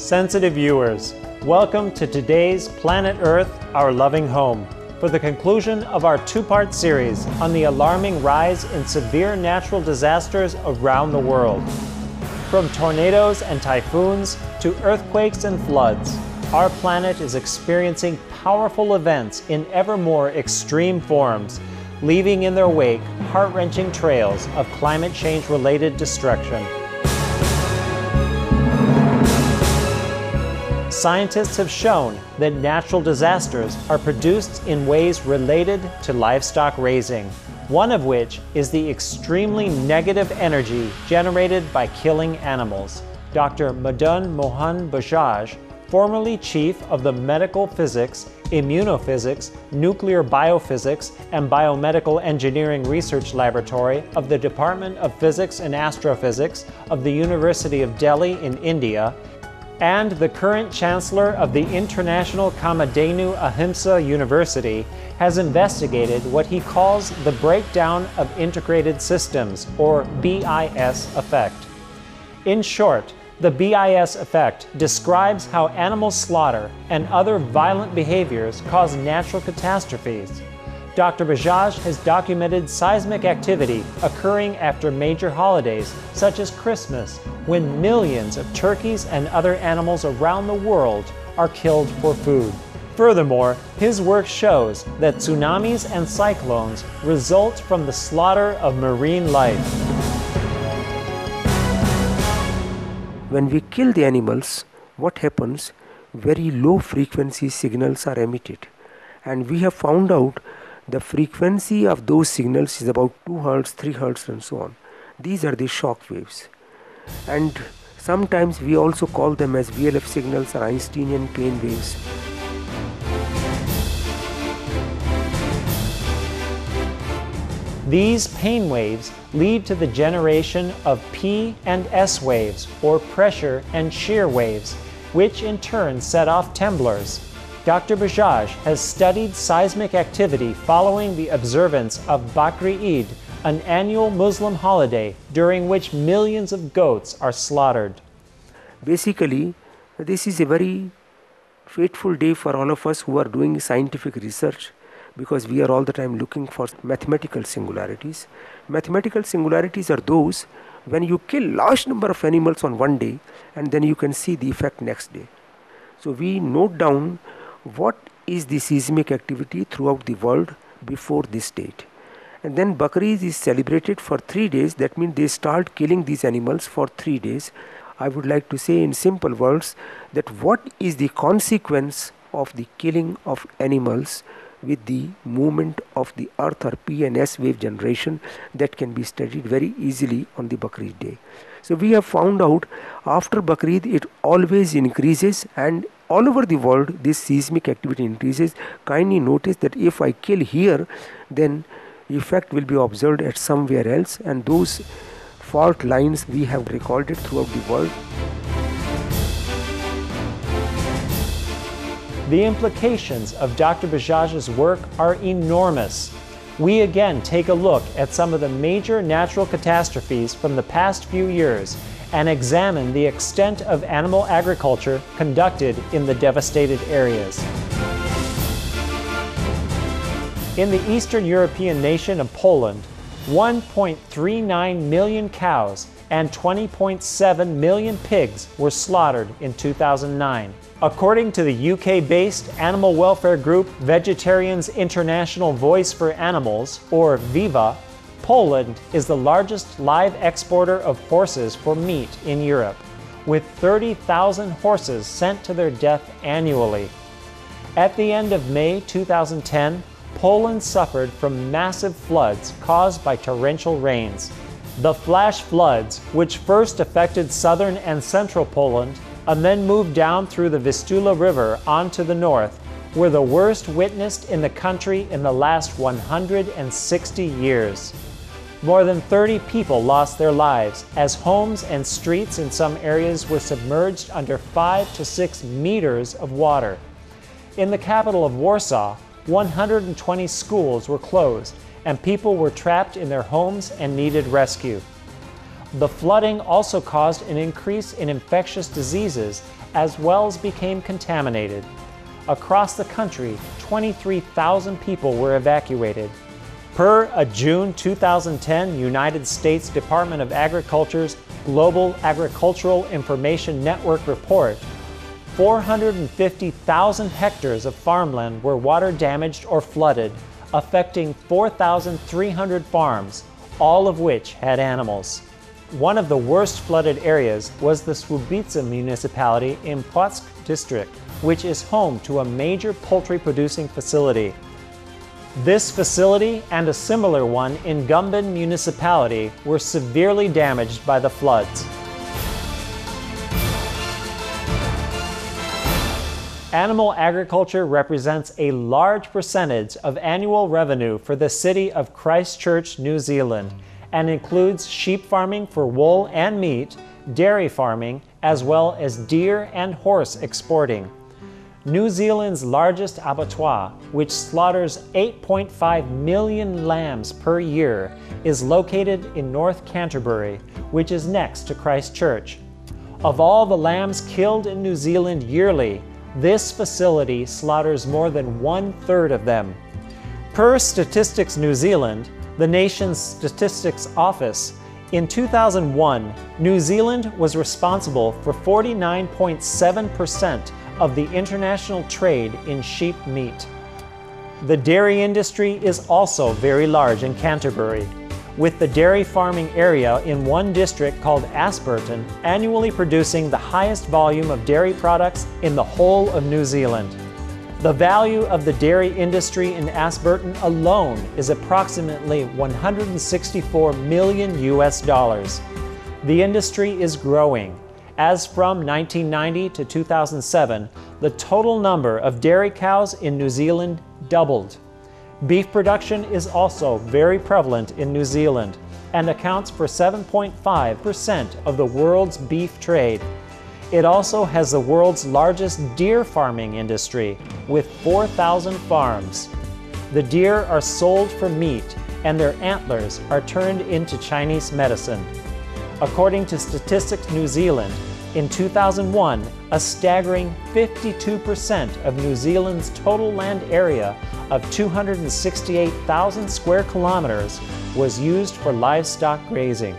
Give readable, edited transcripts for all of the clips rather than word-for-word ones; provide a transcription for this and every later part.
Sensitive viewers, welcome to today's Planet Earth, Our Loving Home, for the conclusion of our two-part series on the alarming rise in severe natural disasters around the world. From tornadoes and typhoons to earthquakes and floods, our planet is experiencing powerful events in ever more extreme forms, leaving in their wake heart-wrenching trails of climate change-related destruction. Scientists have shown that natural disasters are produced in ways related to livestock raising, one of which is the extremely negative energy generated by killing animals. Dr. Madan Mohan Bajaj, formerly chief of the Medical Physics, Immunophysics, Nuclear Biophysics, and Biomedical Engineering Research Laboratory of the Department of Physics and Astrophysics of the University of Delhi in India, and the current Chancellor of the International Kamadhenu Ahimsa University, has investigated what he calls the breakdown of integrated systems, or BIS effect. In short, the BIS effect describes how animal slaughter and other violent behaviors cause natural catastrophes. Dr. Bajaj has documented seismic activity occurring after major holidays, such as Christmas, when millions of turkeys and other animals around the world are killed for food. Furthermore, his work shows that tsunamis and cyclones result from the slaughter of marine life. When we kill the animals, what happens? Very low frequency signals are emitted, and we have found out the frequency of those signals is about 2 Hz, 3 Hz and so on. These are the shock waves, and sometimes we also call them as VLF signals or Einsteinian pain waves. These pain waves lead to the generation of P and S waves, or pressure and shear waves, which in turn set off temblors. Dr. Bajaj has studied seismic activity following the observance of Bakri Eid, an annual Muslim holiday during which millions of goats are slaughtered. Basically, this is a very fateful day for all of us who are doing scientific research, because we are all the time looking for mathematical singularities. Mathematical singularities are those when you kill large number of animals on one day and then you can see the effect next day. So we note down what is the seismic activity throughout the world before this date. And then Bakri is celebrated for 3 days. That means they start killing these animals for 3 days. I would like to say in simple words that what is the consequence of the killing of animals with the movement of the earth or P and S wave generation, that can be studied very easily on the Bakri day. So we have found out after Bakri it always increases, and all over the world this seismic activity increases. Kindly notice that if I kill here, then effect will be observed at somewhere else, and those fault lines we have recorded throughout the world. The implications of Dr. Bajaj's work are enormous. We again take a look at some of the major natural catastrophes from the past few years and examine the extent of animal agriculture conducted in the devastated areas. In the Eastern European nation of Poland, 1.39 million cows and 20.7 million pigs were slaughtered in 2009. According to the UK-based animal welfare group Vegetarians International Voice for Animals, or VIVA, Poland is the largest live exporter of horses for meat in Europe, with 30,000 horses sent to their death annually. At the end of May 2010, Poland suffered from massive floods caused by torrential rains. The flash floods, which first affected southern and central Poland and then moved down through the Vistula River onto the north, were the worst witnessed in the country in the last 160 years. More than 30 people lost their lives as homes and streets in some areas were submerged under 5 to 6 meters of water. In the capital of Warsaw, 120 schools were closed and people were trapped in their homes and needed rescue. The flooding also caused an increase in infectious diseases as wells became contaminated. Across the country, 23,000 people were evacuated. Per a June 2010 United States Department of Agriculture's Global Agricultural Information Network report, 450,000 hectares of farmland were water damaged or flooded, affecting 4,300 farms, all of which had animals. One of the worst flooded areas was the Słubice municipality in Płock district, which is home to a major poultry-producing facility. This facility and a similar one in Gumbin municipality were severely damaged by the floods. Animal agriculture represents a large percentage of annual revenue for the city of Christchurch, New Zealand, and includes sheep farming for wool and meat, dairy farming, as well as deer and horse exporting. New Zealand's largest abattoir, which slaughters 8.5 million lambs per year, is located in North Canterbury, which is next to Christchurch. Of all the lambs killed in New Zealand yearly, this facility slaughters more than 1/3 of them. Per Statistics New Zealand, the nation's statistics office, in 2001, New Zealand was responsible for 49.7% of the international trade in sheep meat. The dairy industry is also very large in Canterbury, with the dairy farming area in one district called Ashburton annually producing the highest volume of dairy products in the whole of New Zealand. The value of the dairy industry in Ashburton alone is approximately $164 million. The industry is growing. As from 1990 to 2007, the total number of dairy cows in New Zealand doubled. Beef production is also very prevalent in New Zealand and accounts for 7.5% of the world's beef trade. It also has the world's largest deer farming industry, with 4,000 farms. The deer are sold for meat, and their antlers are turned into Chinese medicine. According to Statistics New Zealand, in 2001, a staggering 52% of New Zealand's total land area of 268,000 square kilometers was used for livestock grazing.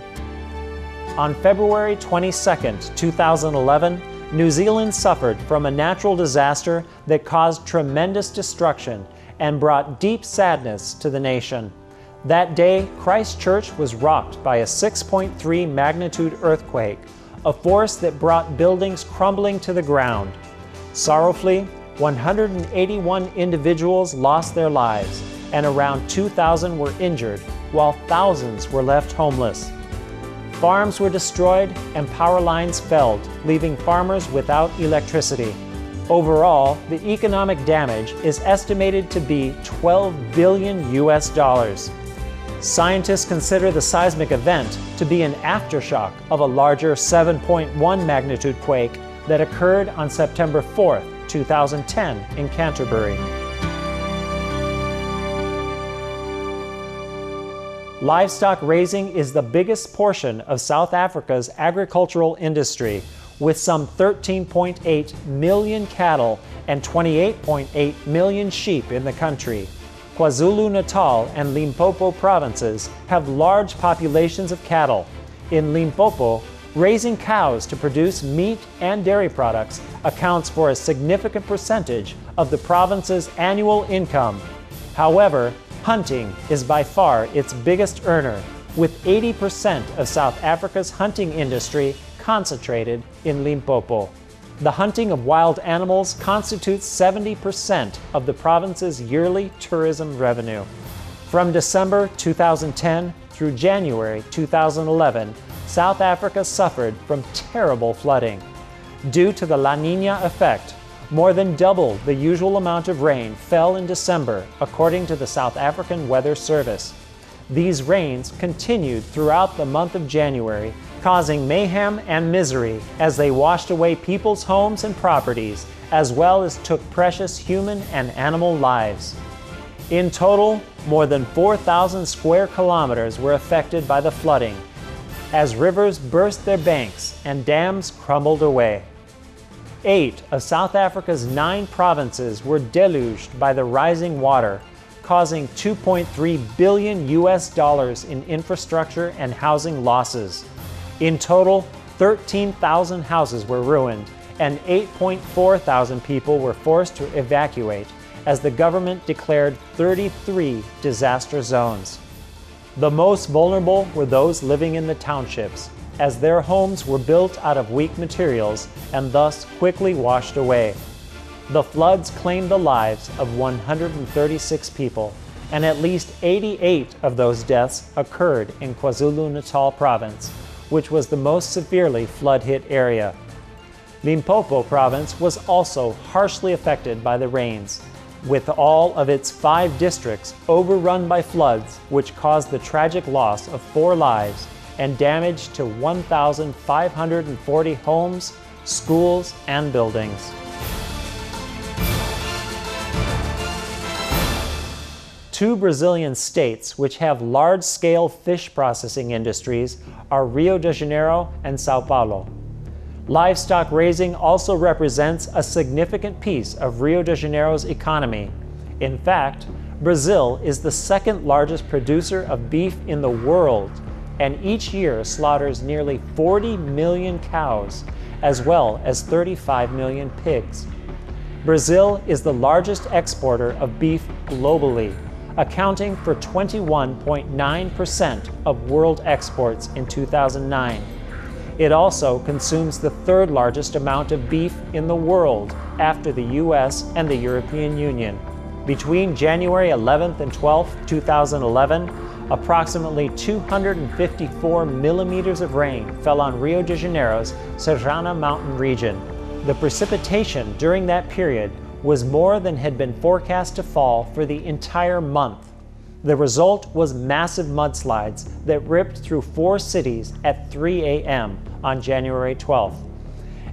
On February 22, 2011, New Zealand suffered from a natural disaster that caused tremendous destruction and brought deep sadness to the nation. That day, Christchurch was rocked by a 6.3 magnitude earthquake, a force that brought buildings crumbling to the ground. Sorrowfully, 181 individuals lost their lives, and around 2,000 were injured, while thousands were left homeless. Farms were destroyed and power lines felled, leaving farmers without electricity. Overall, the economic damage is estimated to be $12 billion. Scientists consider the seismic event to be an aftershock of a larger 7.1 magnitude quake that occurred on September 4, 2010 in Canterbury. Livestock raising is the biggest portion of South Africa's agricultural industry, with some 13.8 million cattle and 28.8 million sheep in the country. KwaZulu-Natal and Limpopo provinces have large populations of cattle. In Limpopo, raising cows to produce meat and dairy products accounts for a significant percentage of the province's annual income. However, hunting is by far its biggest earner, with 80% of South Africa's hunting industry concentrated in Limpopo. The hunting of wild animals constitutes 70% of the province's yearly tourism revenue. From December 2010 through January 2011, South Africa suffered from terrible flooding. Due to the La Niña effect, more than double the usual amount of rain fell in December, according to the South African Weather Service. These rains continued throughout the month of January, causing mayhem and misery as they washed away people's homes and properties, as well as took precious human and animal lives. In total, more than 4,000 square kilometers were affected by the flooding. as rivers burst their banks and dams crumbled away. 8 of South Africa's 9 provinces were deluged by the rising water, causing $2.3 billion in infrastructure and housing losses. In total, 13,000 houses were ruined, and 8.4 thousand people were forced to evacuate as the government declared 33 disaster zones. The most vulnerable were those living in the townships, as their homes were built out of weak materials and thus quickly washed away. The floods claimed the lives of 136 people, and at least 88 of those deaths occurred in KwaZulu-Natal province, which was the most severely flood-hit area. Limpopo province was also harshly affected by the rains, with all of its 5 districts overrun by floods, which caused the tragic loss of 4 lives and damage to 1,540 homes, schools, and buildings. Two Brazilian states which have large-scale fish processing industries are Rio de Janeiro and Sao Paulo. Livestock raising also represents a significant piece of Rio de Janeiro's economy. In fact, Brazil is the second largest producer of beef in the world, and each year slaughters nearly 40 million cows, as well as 35 million pigs. Brazil is the largest exporter of beef globally, accounting for 21.9% of world exports in 2009. It also consumes the 3rd largest amount of beef in the world after the US and the European Union. Between January 11th and 12th, 2011, approximately 254 millimeters of rain fell on Rio de Janeiro's Serrana mountain region. The precipitation during that period was more than had been forecast to fall for the entire month. The result was massive mudslides that ripped through 4 cities at 3 a.m. on January 12th.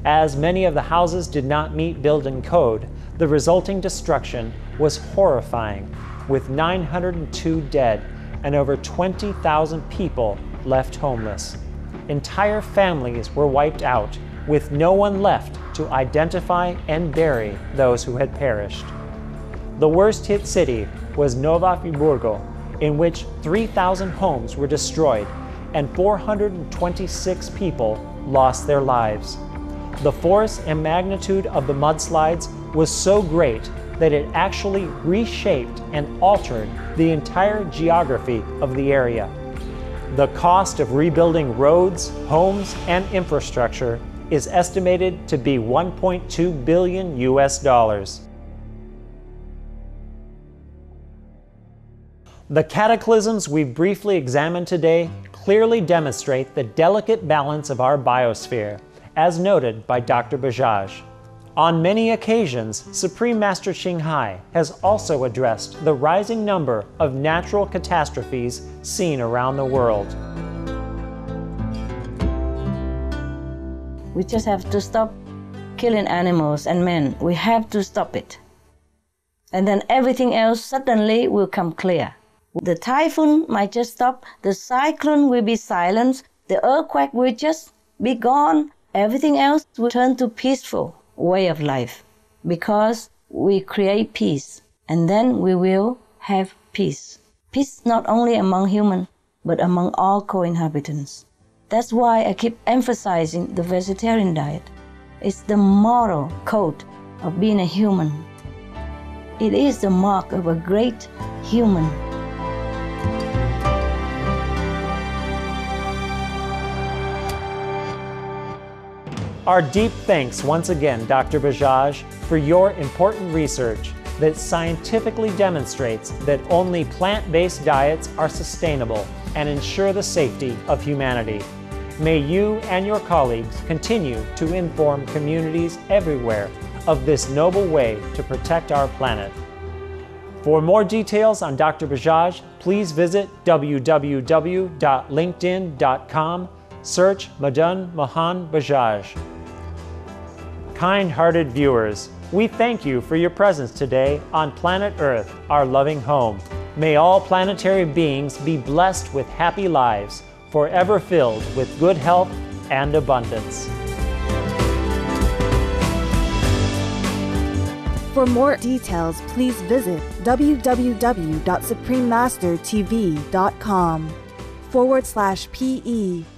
As many of the houses did not meet building code, the resulting destruction was horrifying, with 902 dead and over 20,000 people left homeless. Entire families were wiped out, with no one left to identify and bury those who had perished. The worst hit city was Nova Friburgo, in which 3,000 homes were destroyed and 426 people lost their lives. The force and magnitude of the mudslides was so great that it actually reshaped and altered the entire geography of the area. The cost of rebuilding roads, homes, and infrastructure is estimated to be $1.2 billion. The cataclysms we've briefly examined today clearly demonstrate the delicate balance of our biosphere, as noted by Dr. Bajaj. On many occasions, Supreme Master Ching Hai has also addressed the rising number of natural catastrophes seen around the world. We just have to stop killing animals and men. We have to stop it. And then everything else suddenly will come clear. The typhoon might just stop, the cyclone will be silenced, the earthquake will just be gone. Everything else will turn to peaceful way of life because we create peace, and then we will have peace. Peace not only among humans, but among all co-inhabitants. That's why I keep emphasizing the vegetarian diet. It's the moral code of being a human. It is the mark of a great human. Our deep thanks once again, Dr. Bajaj, for your important research that scientifically demonstrates that only plant-based diets are sustainable and ensure the safety of humanity. May you and your colleagues continue to inform communities everywhere of this noble way to protect our planet. For more details on Dr. Bajaj, please visit www.linkedin.com, search Madan Mohan Bajaj. Kind-hearted viewers, we thank you for your presence today on planet Earth, our loving home. May all planetary beings be blessed with happy lives, forever filled with good health and abundance. For more details, please visit www.suprememastertv.com/PE